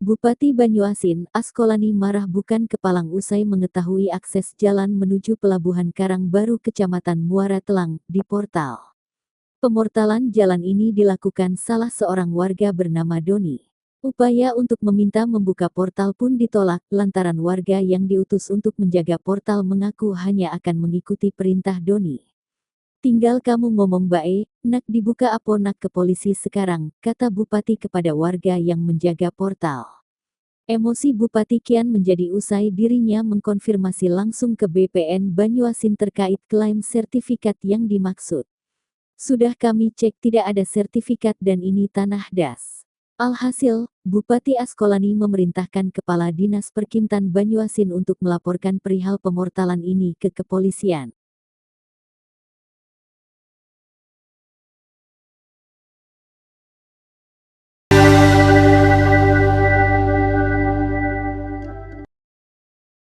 Bupati Banyuasin, Askolani marah bukan kepalang usai mengetahui akses jalan menuju Pelabuhan Karangbaru Kecamatan Muara Telang di portal. Pemortalan jalan ini dilakukan salah seorang warga bernama Doni. Upaya untuk meminta membuka portal pun ditolak lantaran warga yang diutus untuk menjaga portal mengaku hanya akan mengikuti perintah Doni. Tinggal kamu ngomong bae, nak dibuka apo nak ke polisi sekarang, kata Bupati kepada warga yang menjaga portal. Emosi Bupati kian menjadi usai dirinya mengkonfirmasi langsung ke BPN Banyuasin terkait klaim sertifikat yang dimaksud. Sudah kami cek tidak ada sertifikat dan ini tanah das. Alhasil, Bupati Askolani memerintahkan Kepala Dinas Perkintan Banyuasin untuk melaporkan perihal pemortalan ini ke kepolisian.